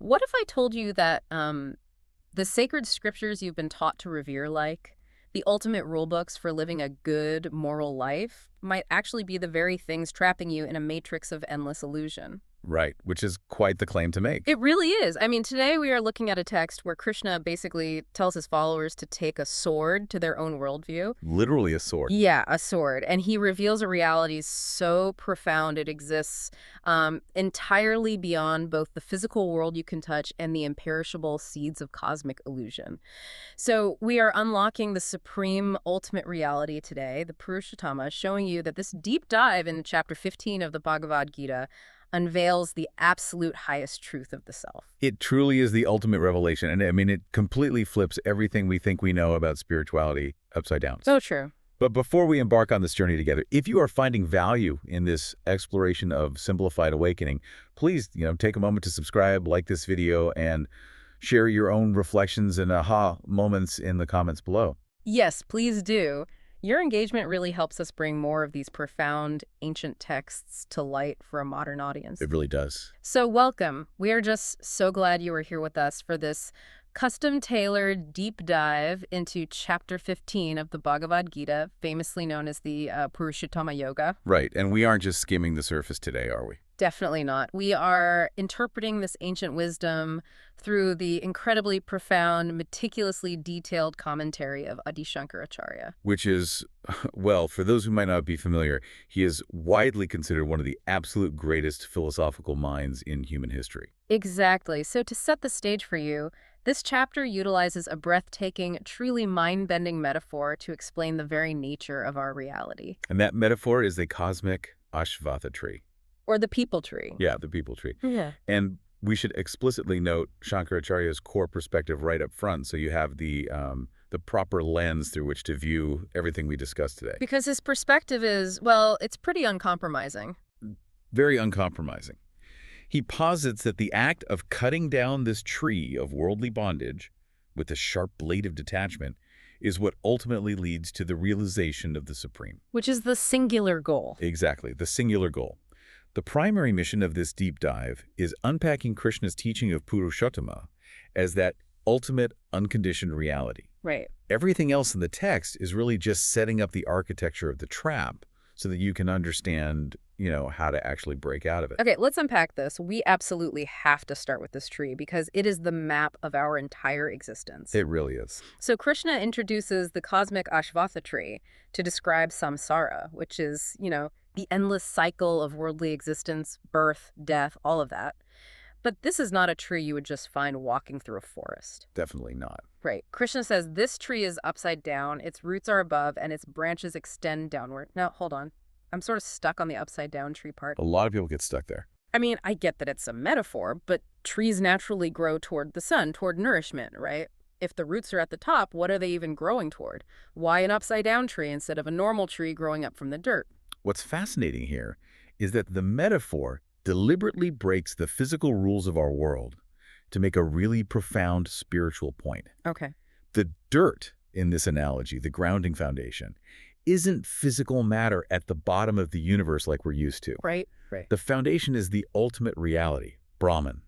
What if I told you that the sacred scriptures you've been taught to revere, like the ultimate rule books for living a good, moral life, might actually be the very things trapping you in a matrix of endless illusion? Right, which is quite the claim to make. It really is. I mean, today we are looking at a text where Krishna basically tells his followers to take a sword to their own worldview. Literally a sword. Yeah, a sword. And he reveals a reality so profound it exists entirely beyond both the physical world you can touch and the imperishable seeds of cosmic illusion. So we are unlocking the supreme ultimate reality today, the Purushottama, showing you that this deep dive in chapter 15 of the Bhagavad Gita unveils the absolute highest truth of the self. It truly is the ultimate revelation. And I mean, it completely flips everything we think we know about spirituality upside down. So true. But before we embark on this journey together, if you are finding value in this exploration of Simplified Awakening, please, take a moment to subscribe, like this video, and share your own reflections and aha moments in the comments below. Yes, please do. Your engagement really helps us bring more of these profound, ancient texts to light for a modern audience. It really does. So welcome. We are just so glad you are here with us for this custom-tailored deep dive into chapter 15 of the Bhagavad Gita, famously known as the Purushottama Yoga. Right, and we aren't just skimming the surface today, are we? Definitely not. We are interpreting this ancient wisdom through the incredibly profound, meticulously detailed commentary of Adi Shankaracharya. Which is, well, for those who might not be familiar, he is widely considered one of the absolute greatest philosophical minds in human history. Exactly. So to set the stage for you, this chapter utilizes a breathtaking, truly mind-bending metaphor to explain the very nature of our reality. And that metaphor is the cosmic Ashvatha tree. Or the people tree. Yeah, the people tree. Yeah. And we should explicitly note Shankaracharya's core perspective right up front, so you have the proper lens through which to view everything we discussed today. Because his perspective is, well, it's pretty uncompromising. Very uncompromising. He posits that the act of cutting down this tree of worldly bondage with a sharp blade of detachment is what ultimately leads to the realization of the Supreme. Which is the singular goal. Exactly, the singular goal. The primary mission of this deep dive is unpacking Krishna's teaching of Purushottama as that ultimate unconditioned reality. Right. Everything else in the text is really just setting up the architecture of the trap so that you can understand, how to actually break out of it. Okay, let's unpack this. We absolutely have to start with this tree because it is the map of our entire existence. It really is. So Krishna introduces the cosmic Ashvatha tree to describe Samsara, which is, the endless cycle of worldly existence, birth, death, all of that. But this is not a tree you would just find walking through a forest. Definitely not. Right. Krishna says this tree is upside down, its roots are above, and its branches extend downward. Now, hold on. I'm sort of stuck on the upside down tree part. A lot of people get stuck there. I mean, I get that it's a metaphor, but trees naturally grow toward the sun, toward nourishment, right? If the roots are at the top, what are they even growing toward? Why an upside down tree instead of a normal tree growing up from the dirt? What's fascinating here is that the metaphor deliberately breaks the physical rules of our world to make a really profound spiritual point. Okay. The dirt in this analogy, the grounding foundation, isn't physical matter at the bottom of the universe like we're used to. Right. The foundation is the ultimate reality, Brahman.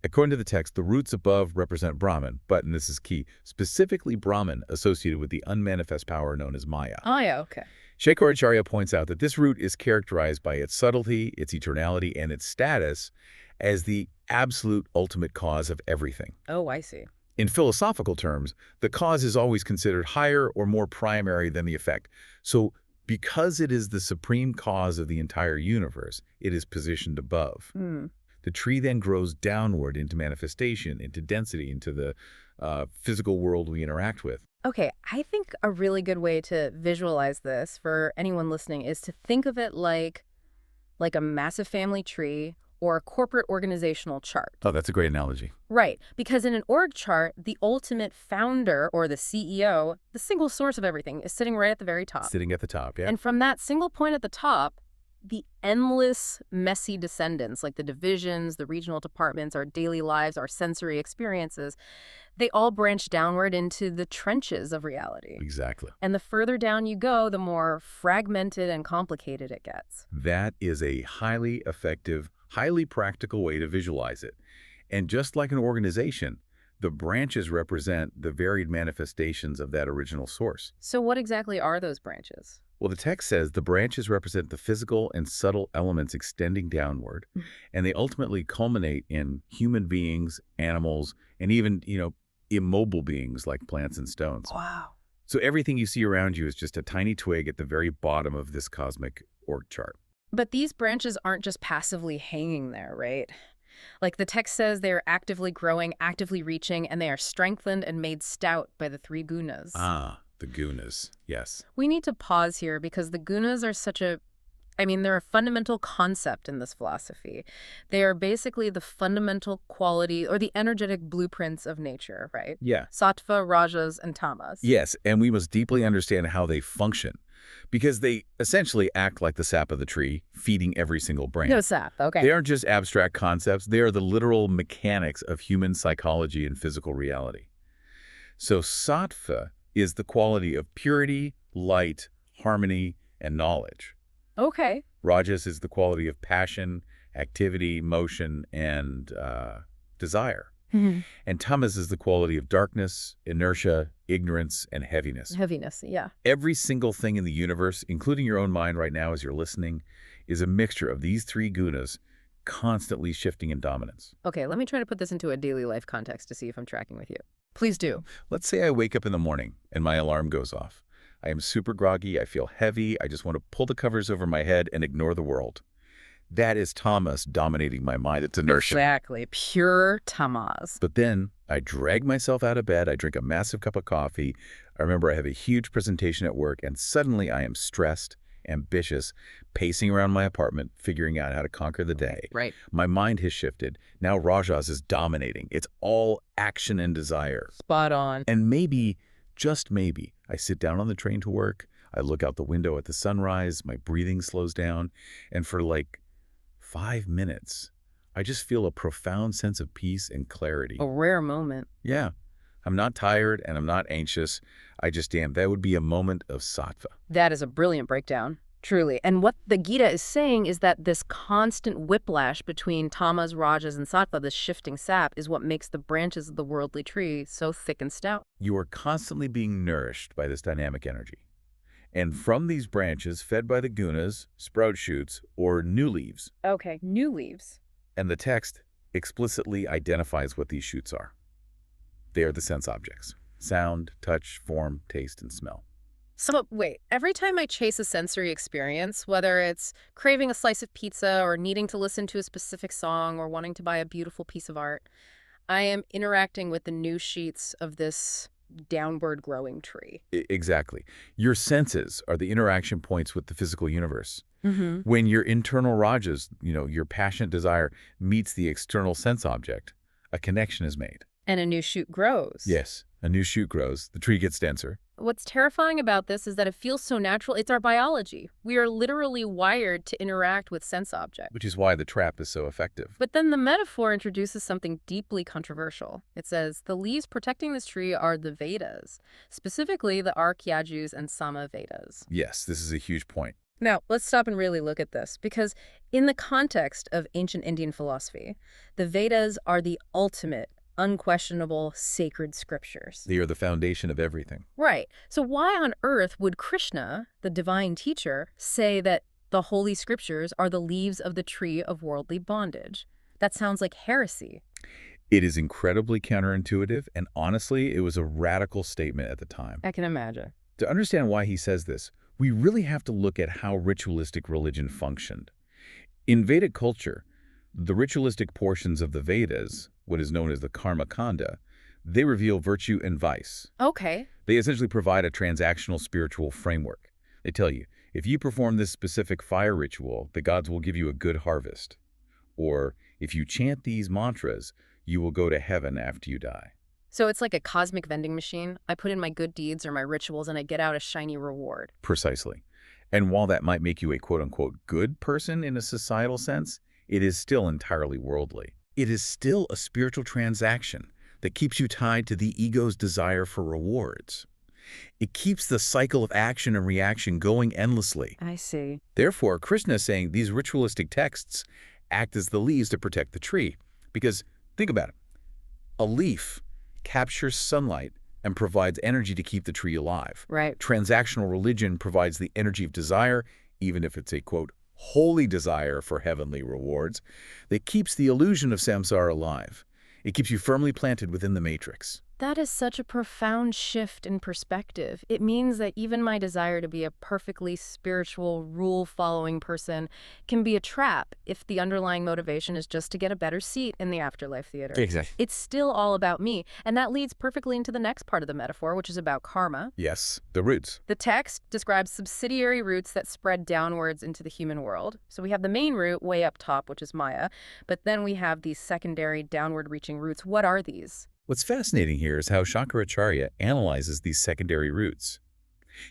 According to the text, the roots above represent Brahman, but, and this is key, specifically Brahman associated with the unmanifest power known as Maya. Oh, yeah, okay. Shankaracharya points out that this root is characterized by its subtlety, its eternality, and its status as the absolute ultimate cause of everything. Oh, I see. In philosophical terms, the cause is always considered higher or more primary than the effect. So because it is the supreme cause of the entire universe, it is positioned above. The tree then grows downward into manifestation, into density, into the physical world we interact with. Okay, I think a really good way to visualize this for anyone listening is to think of it like a massive family tree or a corporate organizational chart. Oh, that's a great analogy. Right, because in an org chart, the ultimate founder or the CEO, the single source of everything, is sitting right at the very top. Sitting at the top, yeah. And from that single point at the top, the endless, messy descendants, like the divisions, the regional departments, our daily lives, our sensory experiences, they all branch downward into the trenches of reality. Exactly. And the further down you go, the more fragmented and complicated it gets. That is a highly effective, highly practical way to visualize it. And just like an organization, the branches represent the varied manifestations of that original source. So what exactly are those branches? Well, the text says the branches represent the physical and subtle elements extending downward, Mm. and they ultimately culminate in human beings, animals, and even, immobile beings like plants and stones. Wow. So everything you see around you is just a tiny twig at the very bottom of this cosmic org chart. But these branches aren't just passively hanging there, right? Like the text says, they are actively growing, actively reaching, and they are strengthened and made stout by the three gunas. Ah, the Gunas, yes. We need to pause here because the gunas are they're a fundamental concept in this philosophy. They are basically the fundamental quality or the energetic blueprints of nature, right? Yeah. Sattva, rajas, and tamas. Yes, and we must deeply understand how they function, because they essentially act like the sap of the tree, feeding every single branch. No sap, okay. They aren't just abstract concepts, they are the literal mechanics of human psychology and physical reality. So sattva is the quality of purity, light, harmony, and knowledge. Okay. Rajas is the quality of passion, activity, motion, and desire. Mhm. And tamas is the quality of darkness, inertia, ignorance, and heaviness. Heaviness, yeah. Every single thing in the universe, including your own mind right now as you're listening, is a mixture of these three gunas constantly shifting in dominance. Okay, let me try to put this into a daily life context to see if I'm tracking with you. Please do. Let's say I wake up in the morning and my alarm goes off. I am super groggy, I feel heavy, I just want to pull the covers over my head and ignore the world. That is tamas dominating my mind. It's inertia. Exactly. Pure tamas. But then I drag myself out of bed, I drink a massive cup of coffee, I remember I have a huge presentation at work, and suddenly I am stressed, ambitious, pacing around my apartment, figuring out how to conquer the day. Right. My mind has shifted. Now Rajas is dominating. It's all action and desire. Spot on. And maybe, just maybe, I sit down on the train to work, I look out the window at the sunrise, my breathing slows down, and for like 5 minutes, I just feel a profound sense of peace and clarity. A rare moment. Yeah. I'm not tired and I'm not anxious. That would be a moment of sattva. That is a brilliant breakdown, truly. And what the Gita is saying is that this constant whiplash between tamas, rajas, and sattva, this shifting sap, is what makes the branches of the worldly tree so thick and stout. You are constantly being nourished by this dynamic energy. And from these branches, fed by the gunas, sprout shoots, or new leaves. Okay, new leaves. And the text explicitly identifies what these shoots are. They are the sense objects: sound, touch, form, taste, and smell. So wait, every time I chase a sensory experience, whether it's craving a slice of pizza or needing to listen to a specific song or wanting to buy a beautiful piece of art, I am interacting with the new sheets of this downward growing tree. Exactly. Your senses are the interaction points with the physical universe. Mm-hmm. When your internal rajas, your passionate desire, meets the external sense object, a connection is made. And a new shoot grows. Yes, a new shoot grows, the tree gets denser. What's terrifying about this is that it feels so natural. It's our biology. We are literally wired to interact with sense objects. Which is why the trap is so effective. But then the metaphor introduces something deeply controversial. It says, the leaves protecting this tree are the Vedas, specifically the Arkyajus and Sama Vedas. Yes, this is a huge point. Now, let's stop and really look at this, because in the context of ancient Indian philosophy, the Vedas are the ultimate, unquestionable, sacred scriptures. They are the foundation of everything. Right. So why on earth would Krishna, the divine teacher, say that the holy scriptures are the leaves of the tree of worldly bondage? That sounds like heresy. It is incredibly counterintuitive, and honestly, it was a radical statement at the time. I can imagine. To understand why he says this, we really have to look at how ritualistic religion functioned. In Vedic culture, the ritualistic portions of the Vedas, what is known as the Karma Kanda, they reveal virtue and vice. Okay. They essentially provide a transactional spiritual framework. They tell you, if you perform this specific fire ritual, the gods will give you a good harvest. Or, if you chant these mantras, you will go to heaven after you die. So it's like a cosmic vending machine. I put in my good deeds or my rituals and I get out a shiny reward. Precisely. And while that might make you a quote-unquote good person in a societal sense, it is still entirely worldly. It is still a spiritual transaction that keeps you tied to the ego's desire for rewards. It keeps the cycle of action and reaction going endlessly. I see. Therefore, Krishna is saying these ritualistic texts act as the leaves to protect the tree, because Think about it. A leaf captures sunlight and provides energy to keep the tree alive. Right. Transactional religion provides the energy of desire, even if it's a, quote, holy desire for heavenly rewards, that keeps the illusion of samsara alive. It keeps you firmly planted within the matrix. That is such a profound shift in perspective. It means that even my desire to be a perfectly spiritual, rule-following person can be a trap if the underlying motivation is just to get a better seat in the afterlife theater. Exactly. It's still all about me, and that leads perfectly into the next part of the metaphor, which is about karma. Yes, the roots. The text describes subsidiary roots that spread downwards into the human world. So we have the main root way up top, which is Maya, but then we have these secondary downward-reaching roots. What are these? What's fascinating here is how Shankaracharya analyzes these secondary roots.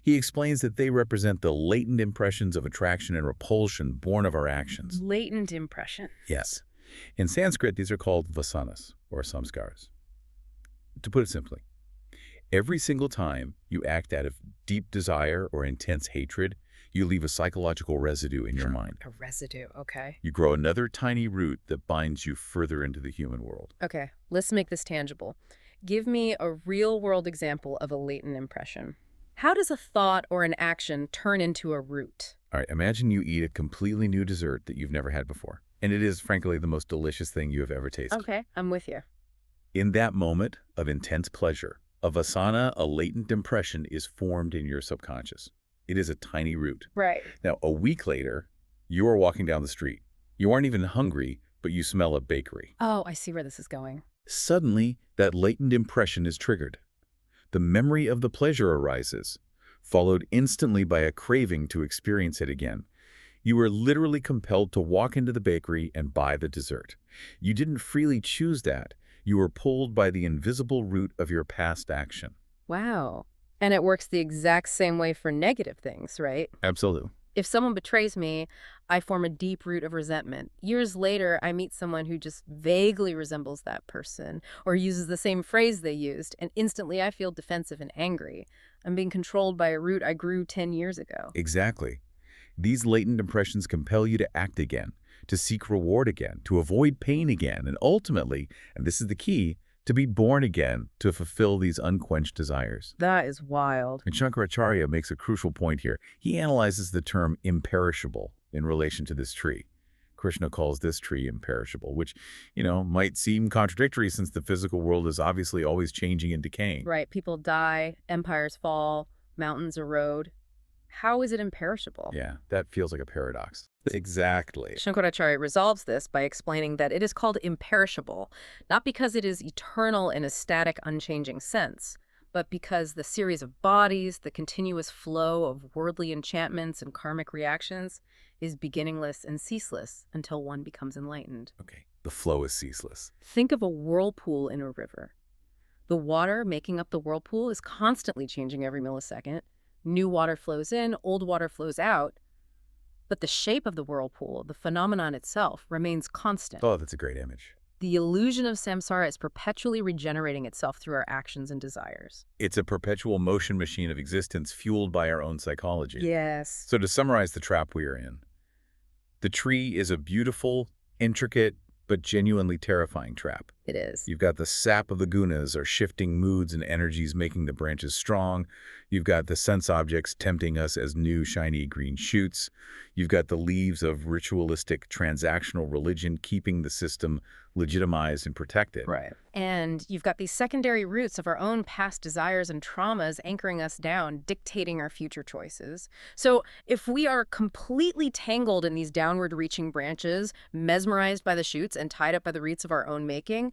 He explains that they represent the latent impressions of attraction and repulsion born of our actions. Latent impression. Yes. In Sanskrit, these are called vasanas, or samskaras. To put it simply, every single time you act out of deep desire or intense hatred, you leave a psychological residue in your mind. A residue, okay. You grow another tiny root that binds you further into the human world. Okay, let's make this tangible. Give me a real-world example of a latent impression. How does a thought or an action turn into a root? All right, imagine you eat a completely new dessert that you've never had before. And it is, frankly, the most delicious thing you have ever tasted. Okay, I'm with you. In that moment of intense pleasure, a vasana, a latent impression, is formed in your subconscious. It is a tiny root. Right. Now, a week later, you are walking down the street. You aren't even hungry, but you smell a bakery. Oh, I see where this is going. Suddenly, that latent impression is triggered. The memory of the pleasure arises, followed instantly by a craving to experience it again. You are literally compelled to walk into the bakery and buy the dessert. You didn't freely choose that. You were pulled by the invisible root of your past action. Wow. And it works the exact same way for negative things, right? Absolutely. If someone betrays me, I form a deep root of resentment. Years later, I meet someone who just vaguely resembles that person or uses the same phrase they used, and instantly I feel defensive and angry. I'm being controlled by a root I grew 10 years ago. Exactly. These latent impressions compel you to act again, to seek reward again, to avoid pain again, and ultimately, and this is the key, to be born again to fulfill these unquenched desires. That is wild. And Shankaracharya makes a crucial point here. He analyzes the term imperishable in relation to this tree. Krishna calls this tree imperishable, which, might seem contradictory since the physical world is obviously always changing and decaying. Right. People die, empires fall, mountains erode. How is it imperishable? Yeah, that feels like a paradox. Exactly. Shankaracharya resolves this by explaining that it is called imperishable, not because it is eternal in a static, unchanging sense, but because the series of bodies, the continuous flow of worldly enchantments and karmic reactions is beginningless and ceaseless until one becomes enlightened. Okay, the flow is ceaseless. Think of a whirlpool in a river. The water making up the whirlpool is constantly changing every millisecond. New water flows in, old water flows out. But the shape of the whirlpool, the phenomenon itself, remains constant. Oh, that's a great image. The illusion of samsara is perpetually regenerating itself through our actions and desires. It's a perpetual motion machine of existence fueled by our own psychology. Yes. So to summarize the trap we are in, the tree is a beautiful, intricate, but genuinely terrifying trap. It is. You've got the sap of the gunas, or shifting moods and energies making the branches strong. You've got the sense objects tempting us as new, shiny green shoots. You've got the leaves of ritualistic, transactional religion keeping the system legitimized and protected. Right. And you've got these secondary roots of our own past desires and traumas anchoring us down, dictating our future choices. So if we are completely tangled in these downward-reaching branches, mesmerized by the shoots and tied up by the roots of our own making,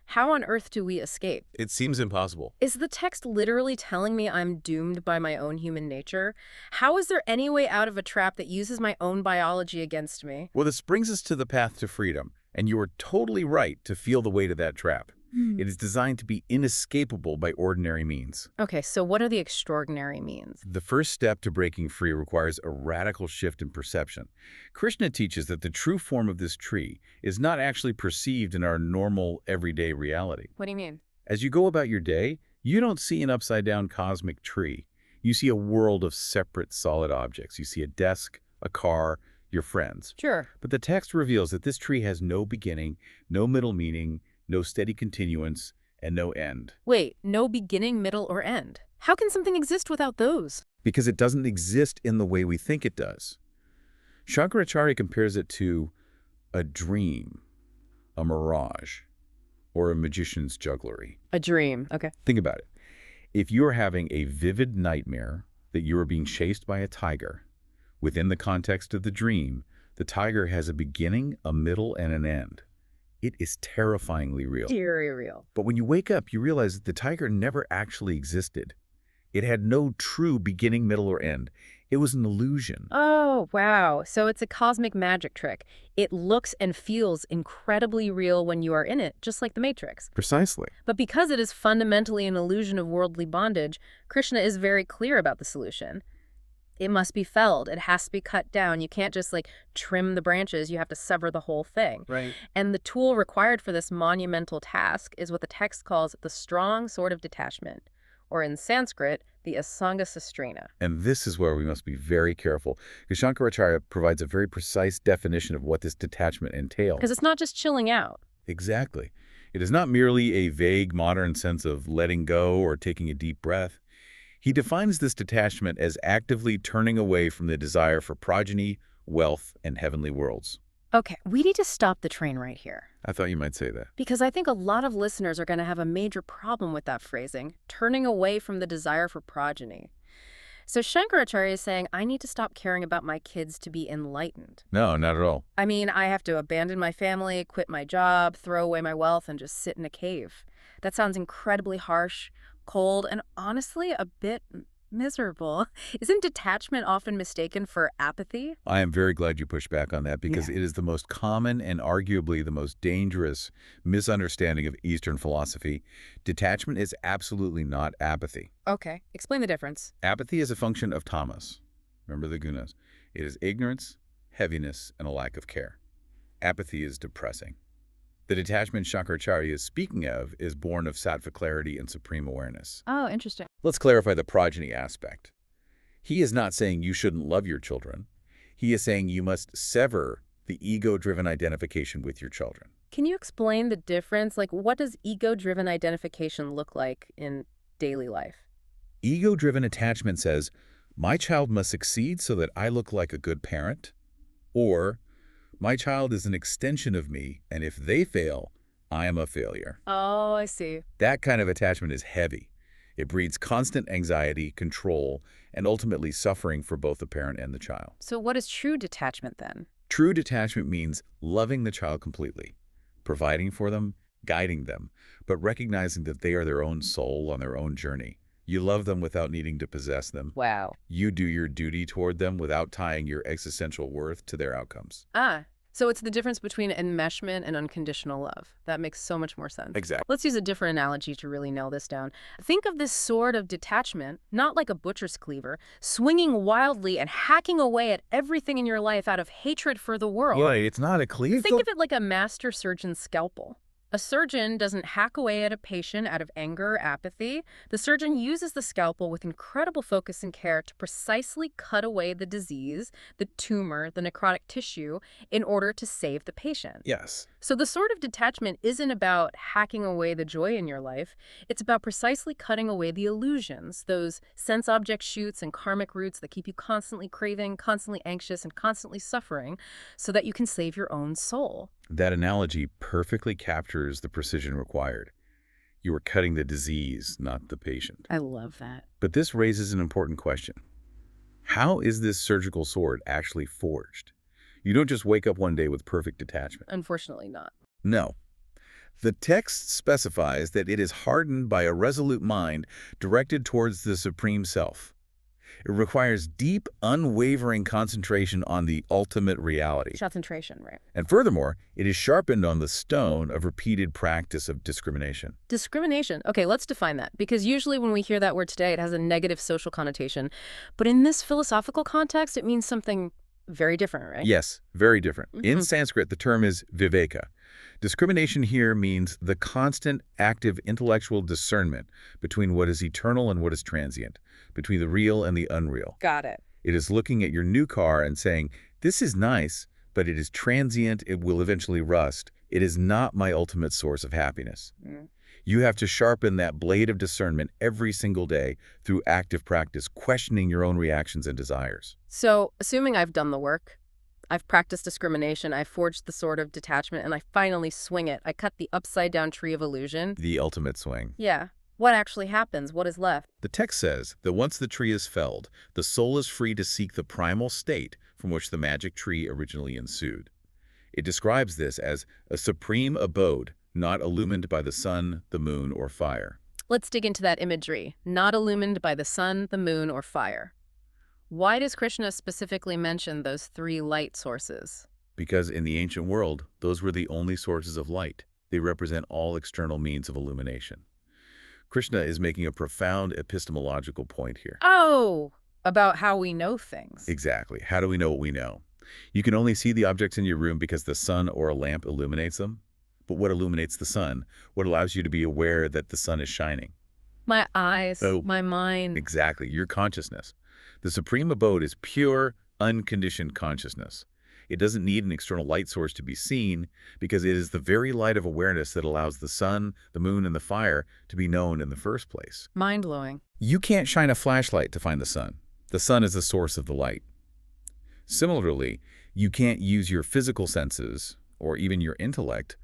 how on earth do we escape? It seems impossible. Is the text literally telling me I'm doomed by my own human nature? How is there any way out of a trap that uses my own biology against me? Well, this brings us to the path to freedom, and you are totally right to feel the weight of that trap. It is designed to be inescapable by ordinary means. Okay, so what are the extraordinary means? The first step to breaking free requires a radical shift in perception. Krishna teaches that the true form of this tree is not actually perceived in our normal, everyday reality. What do you mean? As you go about your day, you don't see an upside-down cosmic tree. You see a world of separate, solid objects. You see a desk, a car, your friends. Sure. But the text reveals that this tree has no beginning, no middle meaning, no steady continuance, and no end. Wait, no beginning, middle, or end. How can something exist without those? Because it doesn't exist in the way we think it does. Shankaracharya compares it to a dream, a mirage, or a magician's jugglery. A dream. Okay. Think about it. If you're having a vivid nightmare that you are being chased by a tiger, within the context of the dream, the tiger has a beginning, a middle, and an end. It is terrifyingly real. Very real. But when you wake up, you realize that the tiger never actually existed. It had no true beginning, middle, or end. It was an illusion. Oh, wow. So it's a cosmic magic trick. It looks and feels incredibly real when you are in it, just like the Matrix. Precisely. But because it is fundamentally an illusion of worldly bondage, Krishna is very clear about the solution. It must be felled. It has to be cut down. You can't just trim the branches. You have to sever the whole thing. Right. And the tool required for this monumental task is what the text calls the strong sword of detachment, or in Sanskrit, the Asanga Sastrena. And this is where we must be very careful, because Shankaracharya provides a very precise definition of what this detachment entails. Because it's not just chilling out. Exactly. It is not merely a vague modern sense of letting go or taking a deep breath. He defines this detachment as actively turning away from the desire for progeny, wealth, and heavenly worlds. Okay, we need to stop the train right here. I thought you might say that. Because I think a lot of listeners are going to have a major problem with that phrasing, turning away from the desire for progeny. So Shankaracharya is saying, I need to stop caring about my kids to be enlightened. No, not at all. I mean, I have to abandon my family, quit my job, throw away my wealth, and just sit in a cave. That sounds incredibly harsh, cold, and honestly a bit miserable. Isn't detachment often mistaken for apathy? I am very glad you pushed back on that, because it is the most common and arguably the most dangerous misunderstanding of Eastern philosophy. Detachment is absolutely not apathy. Okay, explain the difference. Apathy is a function of tamas. Remember the Gunas. It is ignorance, heaviness, and a lack of care. Apathy is depressing. The detachment Shankaracharya is speaking of is born of sattva clarity and supreme awareness. Oh, interesting. Let's clarify the progeny aspect. He is not saying you shouldn't love your children. He is saying you must sever the ego-driven identification with your children. Can you explain the difference? What does ego-driven identification look like in daily life? Ego-driven attachment says, my child must succeed so that I look like a good parent, or my child is an extension of me, and if they fail, I am a failure. Oh, I see. That kind of attachment is heavy. It breeds constant anxiety, control, and ultimately suffering for both the parent and the child. So what is true detachment then? True detachment means loving the child completely, providing for them, guiding them, but recognizing that they are their own soul on their own journey. You love them without needing to possess them. Wow. You do your duty toward them without tying your existential worth to their outcomes. So it's the difference between enmeshment and unconditional love. That makes so much more sense. Exactly. Let's use a different analogy to really nail this down. Think of this sword of detachment, not like a butcher's cleaver, swinging wildly and hacking away at everything in your life out of hatred for the world. Well, it's not a cleaver. Think of it like a master surgeon's scalpel. A surgeon doesn't hack away at a patient out of anger or apathy. The surgeon uses the scalpel with incredible focus and care to precisely cut away the disease, the tumor, the necrotic tissue, in order to save the patient. Yes. So the sword of detachment isn't about hacking away the joy in your life. It's about precisely cutting away the illusions, those sense object shoots and karmic roots that keep you constantly craving, constantly anxious, and constantly suffering, so that you can save your own soul. That analogy perfectly captures the precision required. You are cutting the disease, not the patient. I love that. But this raises an important question. How is this surgical sword actually forged? You don't just wake up one day with perfect detachment. Unfortunately not. No. The text specifies that it is hardened by a resolute mind directed towards the Supreme Self. It requires deep, unwavering concentration on the ultimate reality. Concentration, right. And furthermore, it is sharpened on the stone of repeated practice of discrimination. Discrimination. Okay, let's define that. Because usually when we hear that word today, it has a negative social connotation. But in this philosophical context, it means something very different, right? Yes, very different. In Sanskrit, the term is viveka. Discrimination here means the constant, active intellectual discernment between what is eternal and what is transient, between the real and the unreal. Got it. It is looking at your new car and saying, this is nice, but it is transient, it will eventually rust. It is not my ultimate source of happiness. Mm. You have to sharpen that blade of discernment every single day through active practice, questioning your own reactions and desires. So, assuming I've done the work, I've practiced discrimination, I've forged the sword of detachment, and I finally swing it. I cut the upside-down tree of illusion. The ultimate swing. Yeah. What actually happens? What is left? The text says that once the tree is felled, the soul is free to seek the primal state from which the magic tree originally ensued. It describes this as a supreme abode, not illumined by the sun, the moon, or fire. Let's dig into that imagery. Not illumined by the sun, the moon, or fire. Why does Krishna specifically mention those three light sources? Because in the ancient world, those were the only sources of light. They represent all external means of illumination. Krishna is making a profound epistemological point here. Oh, about how we know things. Exactly. How do we know what we know? You can only see the objects in your room because the sun or a lamp illuminates them. But what illuminates the sun? What allows you to be aware that the sun is shining? My eyes, Oh, my mind. Exactly, your consciousness. The supreme abode is pure, unconditioned consciousness. It doesn't need an external light source to be seen because it is the very light of awareness that allows the sun, the moon, and the fire to be known in the first place. Mind-blowing. You can't shine a flashlight to find the sun. The sun is the source of the light. Similarly, you can't use your physical senses, or even your intellect,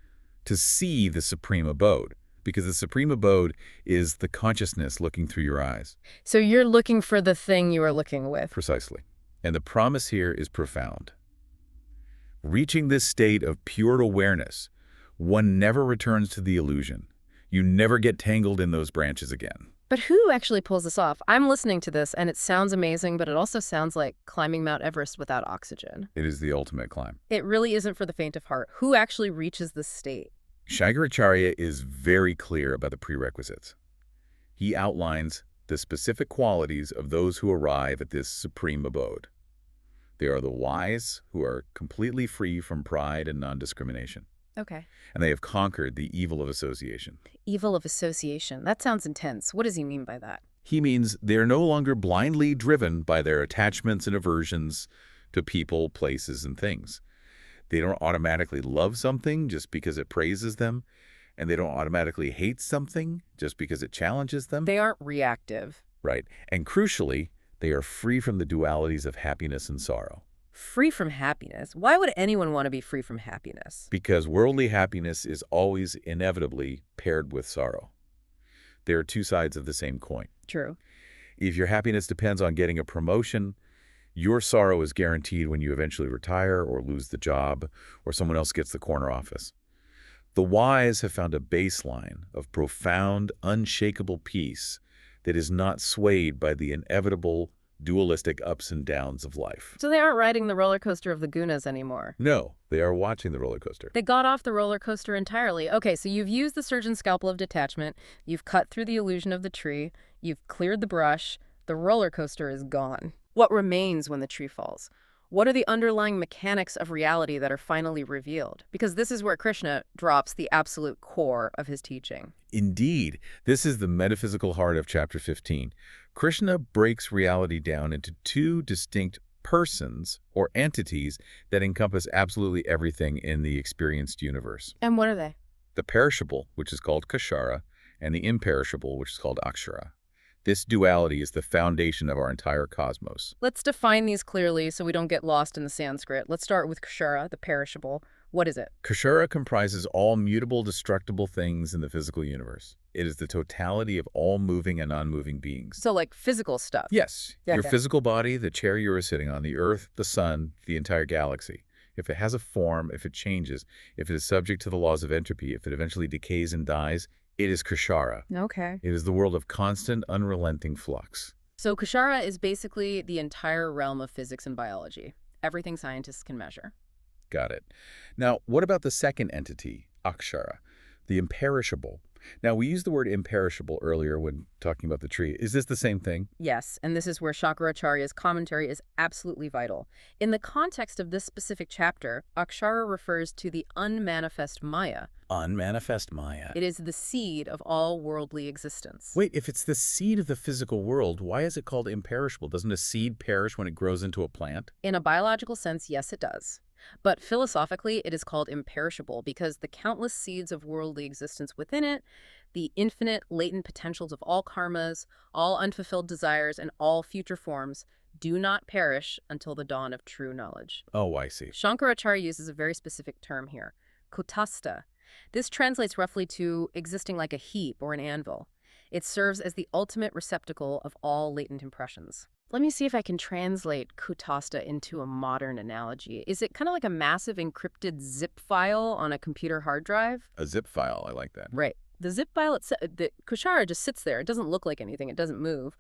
to see the supreme abode, because the supreme abode is the consciousness looking through your eyes. So you're looking for the thing you are looking with. Precisely. And the promise here is profound. Reaching this state of pure awareness, one never returns to the illusion. You never get tangled in those branches again. But who actually pulls this off? I'm listening to this, and it sounds amazing, but it also sounds like climbing Mount Everest without oxygen. It is the ultimate climb. It really isn't for the faint of heart. Who actually reaches this state? Shankaracharya is very clear about the prerequisites. He outlines the specific qualities of those who arrive at this supreme abode. They are the wise, who are completely free from pride and non-discrimination. Okay. And they have conquered the evil of association. Evil of association. That sounds intense. What does he mean by that? He means they are no longer blindly driven by their attachments and aversions to people, places, and things. They don't automatically love something just because it praises them, and they don't automatically hate something just because it challenges them. They aren't reactive. Right. And crucially, they are free from the dualities of happiness and sorrow. Free from happiness? Why would anyone want to be free from happiness? Because worldly happiness is always inevitably paired with sorrow. There are two sides of the same coin. True. If your happiness depends on getting a promotion, your sorrow is guaranteed when you eventually retire or lose the job or someone else gets the corner office. The wise have found a baseline of profound, unshakable peace that is not swayed by the inevitable, dualistic ups and downs of life. So they aren't riding the roller coaster of the Gunas anymore. No, they are watching the roller coaster. They got off the roller coaster entirely. Okay, so you've used the surgeon's scalpel of detachment, you've cut through the illusion of the tree, you've cleared the brush, the roller coaster is gone. What remains when the tree falls? What are the underlying mechanics of reality that are finally revealed? Because this is where Krishna drops the absolute core of his teaching. Indeed, this is the metaphysical heart of chapter 15. Krishna breaks reality down into two distinct persons or entities that encompass absolutely everything in the experienced universe. And what are they? The perishable, which is called Kshara, and the imperishable, which is called Akshara. This duality is the foundation of our entire cosmos. Let's define these clearly so we don't get lost in the Sanskrit. Let's start with Kshara, the perishable. What is it? Kshara comprises all mutable, destructible things in the physical universe. It is the totality of all moving and non-moving beings. So like physical stuff? Yes. Yeah, Your okay. physical body, the chair you are sitting on, the earth, the sun, the entire galaxy. If it has a form, if it changes, if it is subject to the laws of entropy, if it eventually decays and dies, it is Kshara. Okay. It is the world of constant, unrelenting flux. So Kshara is basically the entire realm of physics and biology. Everything scientists can measure. Got it. Now, what about the second entity, Akshara, the imperishable? Now, we used the word imperishable earlier when talking about the tree. Is this the same thing? Yes, and this is where Shankaracharya's commentary is absolutely vital. In the context of this specific chapter, Akshara refers to the unmanifest Maya. Unmanifest Maya. It is the seed of all worldly existence. Wait, if it's the seed of the physical world, why is it called imperishable? Doesn't a seed perish when it grows into a plant? In a biological sense, yes, it does. But philosophically, it is called imperishable because the countless seeds of worldly existence within it, the infinite latent potentials of all karmas, all unfulfilled desires, and all future forms do not perish until the dawn of true knowledge. Oh, I see. Shankaracharya uses a very specific term here, kutastha. This translates roughly to existing like a heap or an anvil. It serves as the ultimate receptacle of all latent impressions. Let me see if I can translate kutastha into a modern analogy. Is it kind of like a massive encrypted zip file on a computer hard drive? A zip file, I like that. Right. The zip file itself, the Kshara just sits there. It doesn't look like anything. It doesn't move.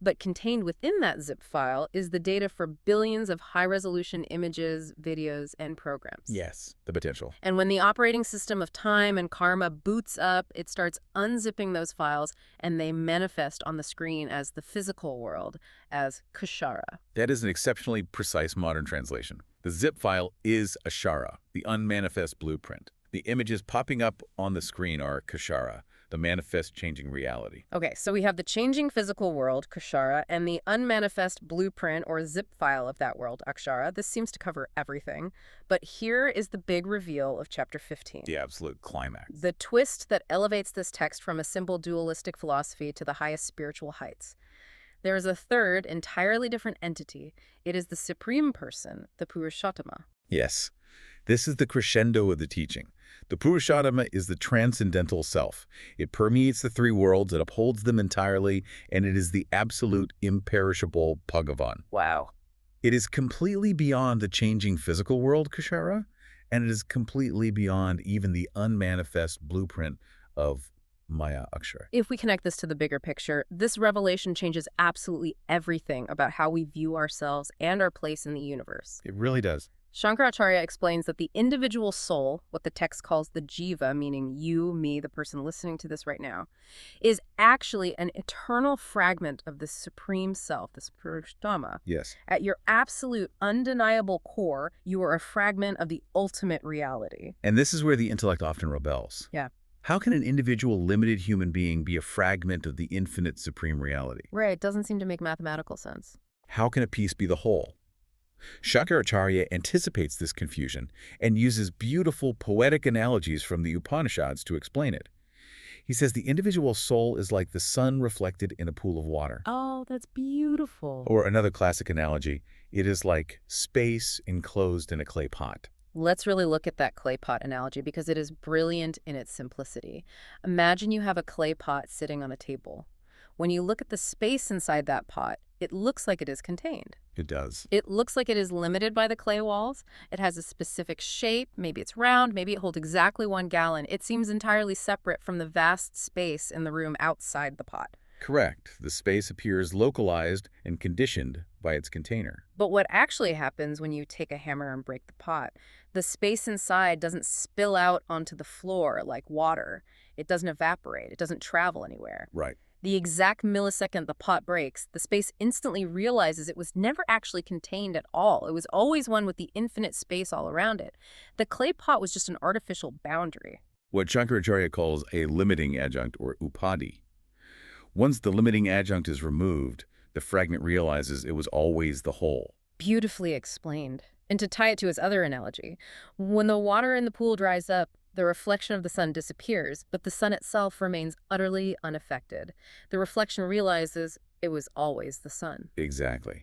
But contained within that zip file is the data for billions of high-resolution images, videos, and programs. Yes, the potential. And when the operating system of time and karma boots up, it starts unzipping those files, and they manifest on the screen as the physical world, as Kshara. That is an exceptionally precise modern translation. The zip file is Ashara, the unmanifest blueprint. The images popping up on the screen are Kshara, the manifest changing reality. Okay, so we have the changing physical world, Kshara, and the unmanifest blueprint or zip file of that world, Akshara. This seems to cover everything. But here is the big reveal of chapter 15. The absolute climax. The twist that elevates this text from a simple dualistic philosophy to the highest spiritual heights. There is a third, entirely different entity. It is the supreme person, the Purushottama. Yes. This is the crescendo of the teaching. The Purushottama is the transcendental self. It permeates the three worlds, it upholds them entirely, and it is the absolute imperishable Bhagavan. Wow. It is completely beyond the changing physical world, Kshara, and it is completely beyond even the unmanifest blueprint of Maya Akshara. If we connect this to the bigger picture, this revelation changes absolutely everything about how we view ourselves and our place in the universe. It really does. Shankaracharya explains that the individual soul, what the text calls the jiva, meaning you, me, the person listening to this right now, is actually an eternal fragment of the supreme self, this Purushottama. Yes. At your absolute, undeniable core, you are a fragment of the ultimate reality. And this is where the intellect often rebels. Yeah. How can an individual limited human being be a fragment of the infinite supreme reality? Right, it doesn't seem to make mathematical sense. How can a piece be the whole? Shankaracharya anticipates this confusion and uses beautiful poetic analogies from the Upanishads to explain it. He says the individual soul is like the sun reflected in a pool of water. Oh, that's beautiful. Or another classic analogy, it is like space enclosed in a clay pot. Let's really look at that clay pot analogy because it is brilliant in its simplicity. Imagine you have a clay pot sitting on a table. When you look at the space inside that pot, it looks like it is contained. It does. It looks like it is limited by the clay walls. It has a specific shape. Maybe it's round. Maybe it holds exactly 1 gallon. It seems entirely separate from the vast space in the room outside the pot. Correct. The space appears localized and conditioned by its container. But what actually happens when you take a hammer and break the pot, the space inside doesn't spill out onto the floor like water. It doesn't evaporate. It doesn't travel anywhere. Right. The exact millisecond the pot breaks, the space instantly realizes it was never actually contained at all. It was always one with the infinite space all around it. The clay pot was just an artificial boundary. What Shankaracharya calls a limiting adjunct, or upadhi. Once the limiting adjunct is removed, the fragment realizes it was always the whole. Beautifully explained. And to tie it to his other analogy, when the water in the pool dries up, the reflection of the sun disappears, but the sun itself remains utterly unaffected. The reflection realizes it was always the sun. Exactly.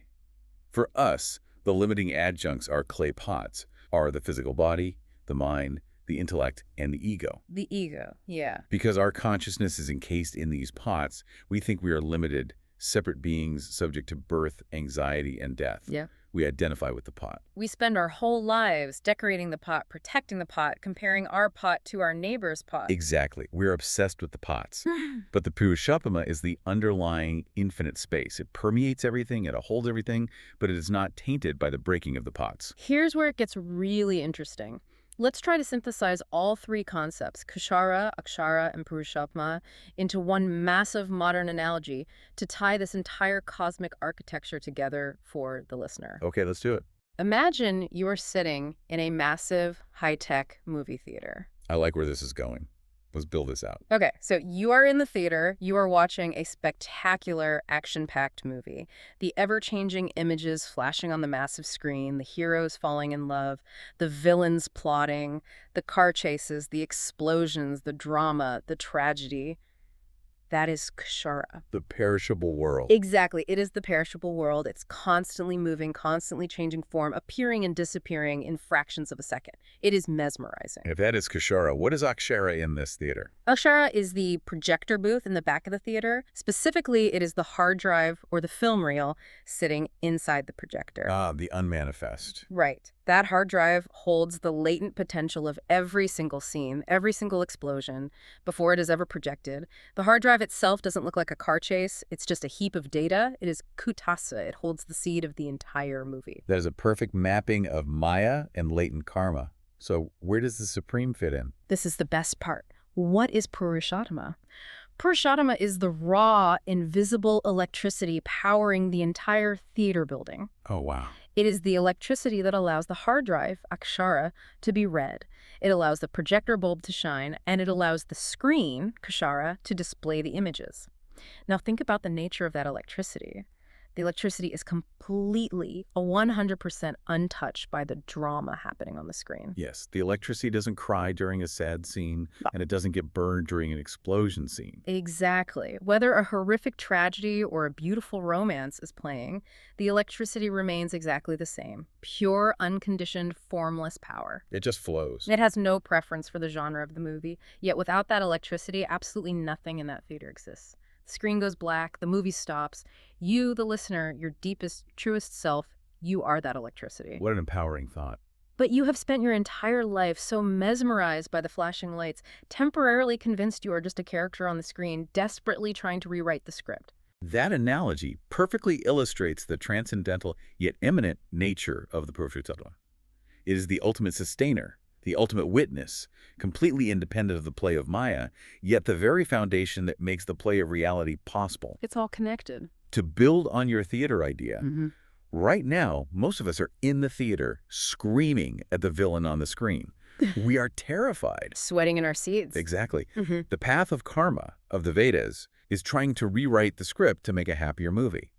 For us, the limiting adjuncts are clay pots, are the physical body, the mind, the intellect, and the ego. The ego, yeah. Because our consciousness is encased in these pots, we think we are limited, separate beings subject to birth, anxiety, and death. Yeah. We identify with the pot. We spend our whole lives decorating the pot, protecting the pot, comparing our pot to our neighbor's pot. Exactly. We're obsessed with the pots. But the Purushottama is the underlying infinite space. It permeates everything, it holds everything, but it is not tainted by the breaking of the pots. Here's where it gets really interesting. Let's try to synthesize all 3 concepts, Kshara, Akshara, and Purushottama, into one massive modern analogy to tie this entire cosmic architecture together for the listener. Okay, let's do it. Imagine you're sitting in a massive, high-tech movie theater. I like where this is going. Let's build this out. Okay, so you are in the theater, you are watching a spectacular, action-packed movie. The ever-changing images flashing on the massive screen, the heroes falling in love, the villains plotting, the car chases, the explosions, the drama, the tragedy. That is Kshara. The perishable world. Exactly. It is the perishable world. It's constantly moving, constantly changing form, appearing and disappearing in fractions of a second. It is mesmerizing. If that is Kshara, what is Akshara in this theater? Akshara is the projector booth in the back of the theater. Specifically, it is the hard drive or the film reel sitting inside the projector. Ah, the unmanifest. Right. That hard drive holds the latent potential of every single scene, every single explosion, before it is ever projected. The hard drive itself doesn't look like a car chase. It's just a heap of data. It is kutasa. It holds the seed of the entire movie. That is a perfect mapping of Maya and latent karma. So where does the Supreme fit in? This is the best part. What is Purushottama? Purushottama is the raw, invisible electricity powering the entire theater building. Oh, wow. It is the electricity that allows the hard drive, Akshara, to be read. It allows the projector bulb to shine, and it allows the screen, Kshara, to display the images. Now think about the nature of that electricity. The electricity is completely, 100% untouched by the drama happening on the screen. Yes, the electricity doesn't cry during a sad scene, and it doesn't get burned during an explosion scene. Exactly. Whether a horrific tragedy or a beautiful romance is playing, the electricity remains exactly the same. Pure, unconditioned, formless power. It just flows. It has no preference for the genre of the movie, yet without that electricity, absolutely nothing in that theater exists. The screen goes black, the movie stops. You, the listener, your deepest, truest self, you are that electricity. What an empowering thought. But you have spent your entire life so mesmerized by the flashing lights, temporarily convinced you are just a character on the screen, desperately trying to rewrite the script. That analogy perfectly illustrates the transcendental yet immanent nature of the Purushottama. It is the ultimate sustainer, the ultimate witness, completely independent of the play of Maya, yet the very foundation that makes the play of reality possible. It's all connected. To build on your theater idea, right now, most of us are in the theater screaming at the villain on the screen. We are terrified. Sweating in our seats. Exactly. The path of karma of the Vedas is trying to rewrite the script to make a happier movie.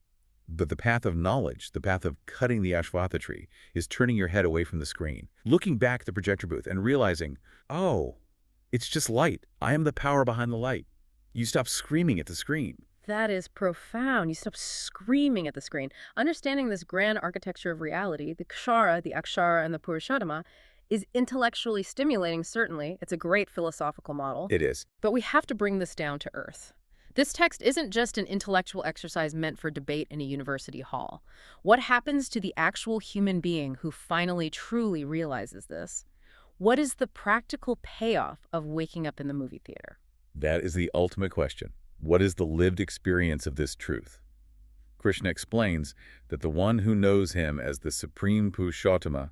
But the path of knowledge, the path of cutting the Ashvatha tree, is turning your head away from the screen, looking back at the projector booth and realizing, oh, it's just light. I am the power behind the light. You stop screaming at the screen. That is profound. You stop screaming at the screen. Understanding this grand architecture of reality, the Kshara, the Akshara, and the Purushottama, is intellectually stimulating, certainly. It's a great philosophical model. It is. But we have to bring this down to earth. This text isn't just an intellectual exercise meant for debate in a university hall. What happens to the actual human being who finally truly realizes this? What is the practical payoff of waking up in the movie theater? That is the ultimate question. What is the lived experience of this truth? Krishna explains that the one who knows him as the supreme Purushottama,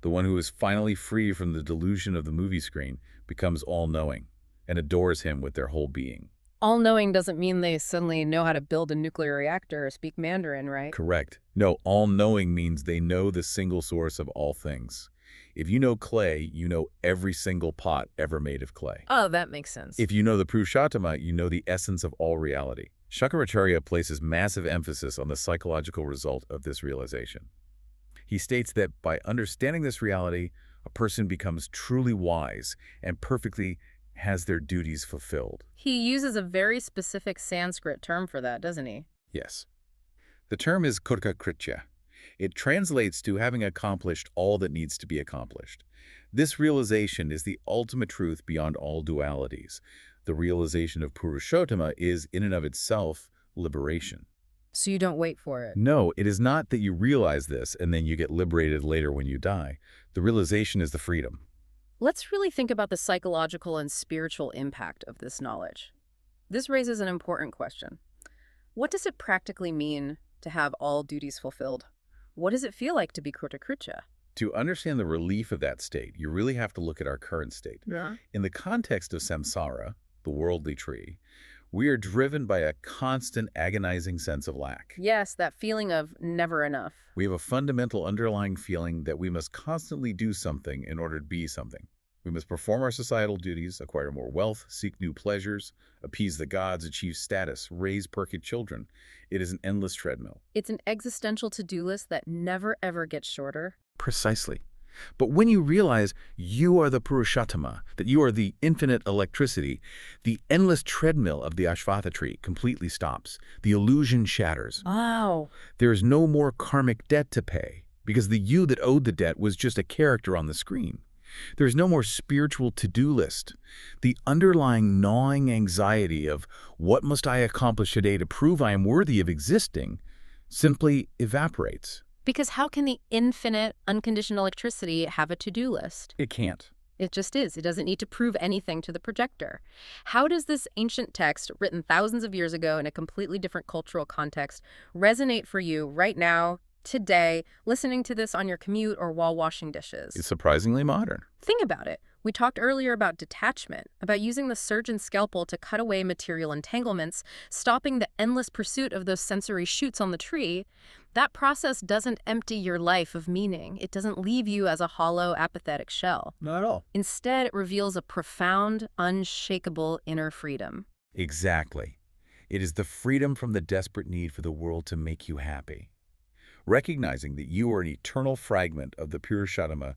the one who is finally free from the delusion of the movie screen, becomes all-knowing and adores him with their whole being. All-knowing doesn't mean they suddenly know how to build a nuclear reactor or speak Mandarin, right? Correct. No, all-knowing means they know the single source of all things. If you know clay, you know every single pot ever made of clay. Oh, that makes sense. If you know the Purushottama, you know the essence of all reality. Shankaracharya places massive emphasis on the psychological result of this realization. He states that by understanding this reality, a person becomes truly wise and perfectly has their duties fulfilled. He uses a very specific Sanskrit term for that, doesn't he? Yes. The term is kritya. It translates to having accomplished all that needs to be accomplished. This realization is the ultimate truth beyond all dualities. The realization of Purushottama is, in and of itself, liberation. So you don't wait for it? No, it is not that you realize this and then you get liberated later when you die. The realization is the freedom. Let's really think about the psychological and spiritual impact of this knowledge. This raises an important question. What does it practically mean to have all duties fulfilled? What does it feel like to be kritya? To understand the relief of that state, you really have to look at our current state. Yeah. In the context of samsara, the worldly tree, we are driven by a constant agonizing sense of lack. Yes, that feeling of never enough. We have a fundamental underlying feeling that we must constantly do something in order to be something. We must perform our societal duties, acquire more wealth, seek new pleasures, appease the gods, achieve status, raise perfect children. It is an endless treadmill. It's an existential to-do list that never ever gets shorter. Precisely. But when you realize you are the Purushottama, that you are the infinite electricity, the endless treadmill of the Ashvatha tree completely stops. The illusion shatters. Wow. There is no more karmic debt to pay, because the you that owed the debt was just a character on the screen. There is no more spiritual to-do list. The underlying gnawing anxiety of what must I accomplish today to prove I am worthy of existing simply evaporates. Because how can the infinite, unconditional electricity have a to-do list? It can't. It just is. It doesn't need to prove anything to the projector. How does this ancient text, written thousands of years ago in a completely different cultural context, resonate for you right now, today, listening to this on your commute or while washing dishes? It's surprisingly modern. Think about it. We talked earlier about detachment, about using the surgeon's scalpel to cut away material entanglements, stopping the endless pursuit of those sensory shoots on the tree. That process doesn't empty your life of meaning. It doesn't leave you as a hollow, apathetic shell. Not at all. Instead, it reveals a profound, unshakable inner freedom. Exactly. It is the freedom from the desperate need for the world to make you happy. Recognizing that you are an eternal fragment of the Purushottama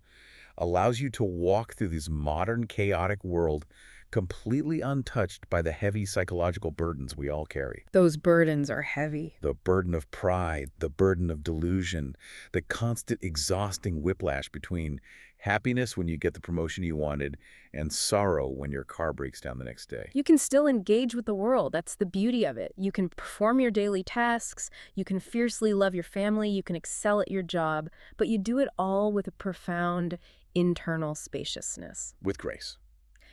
allows you to walk through this modern, chaotic world completely untouched by the heavy psychological burdens we all carry. Those burdens are heavy. The burden of pride, the burden of delusion, the constant exhausting whiplash between happiness when you get the promotion you wanted and sorrow when your car breaks down the next day. You can still engage with the world. That's the beauty of it. You can perform your daily tasks, you can fiercely love your family, you can excel at your job, but you do it all with a profound internal spaciousness. With grace.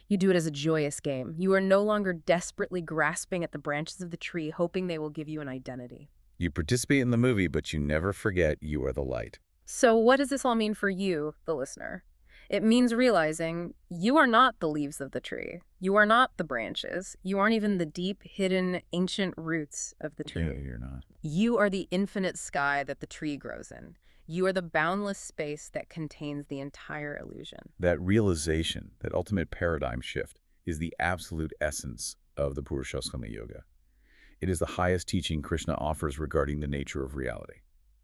You do it as a joyous game. You are no longer desperately grasping at the branches of the tree, hoping they will give you an identity. You participate in the movie, but you never forget you are the light. So what does this all mean for you, the listener? It means realizing you are not the leaves of the tree. You are not the branches. You aren't even the deep, hidden, ancient roots of the tree. Yeah, you're not. You are the infinite sky that the tree grows in. You are the boundless space that contains the entire illusion. That realization, that ultimate paradigm shift, is the absolute essence of the Purushottama Yoga. It is the highest teaching Krishna offers regarding the nature of reality.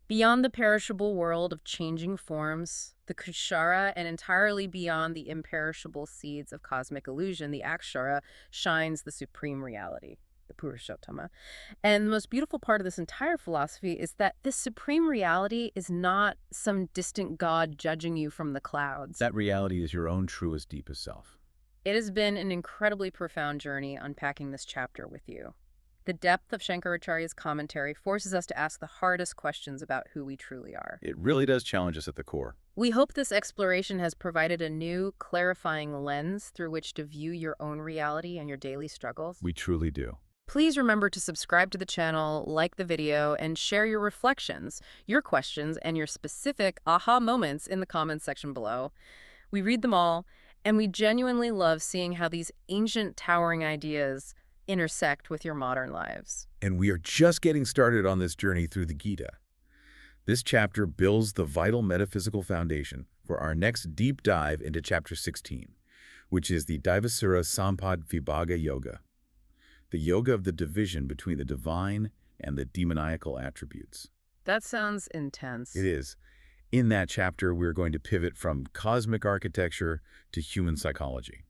Beyond the perishable world of changing forms, the Kshara, and entirely beyond the imperishable seeds of cosmic illusion, the Akshara, shines the supreme reality, the Purushottama. And the most beautiful part of this entire philosophy is that this supreme reality is not some distant God judging you from the clouds. That reality is your own truest, deepest self. It has been an incredibly profound journey unpacking this chapter with you. The depth of Shankaracharya's commentary forces us to ask the hardest questions about who we truly are. It really does challenge us at the core. We hope this exploration has provided a new, clarifying lens through which to view your own reality and your daily struggles. We truly do. Please remember to subscribe to the channel, like the video, and share your reflections, your questions, and your specific aha moments in the comments section below. We read them all, and we genuinely love seeing how these ancient, towering ideas intersect with your modern lives. And we are just getting started on this journey through the Gita. This chapter builds the vital metaphysical foundation for our next deep dive into chapter 16, which is the Daivasura Sampad Vibhaga Yoga, the yoga of the division between the divine and the demoniacal attributes. That sounds intense. It is. In that chapter, we're going to pivot from cosmic architecture to human psychology.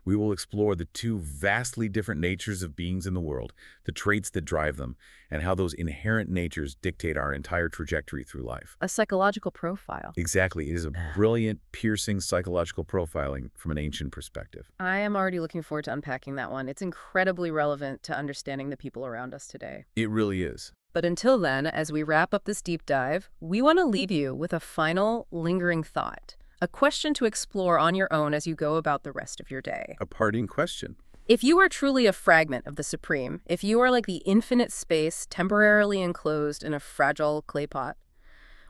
We will explore the two vastly different natures of beings in the world, the traits that drive them, and how those inherent natures dictate our entire trajectory through life. A psychological profile. Exactly. It is a brilliant, piercing psychological profiling from an ancient perspective. I am already looking forward to unpacking that one. It's incredibly relevant to understanding the people around us today. It really is. But until then, as we wrap up this deep dive, we want to leave you with a final, lingering thought. A question to explore on your own as you go about the rest of your day. A parting question. If you are truly a fragment of the Supreme, if you are like the infinite space temporarily enclosed in a fragile clay pot,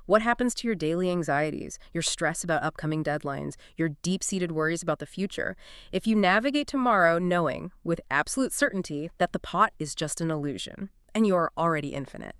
what happens to your daily anxieties, your stress about upcoming deadlines, your deep-seated worries about the future, if you navigate tomorrow knowing, with absolute certainty, that the pot is just an illusion, and you are already infinite?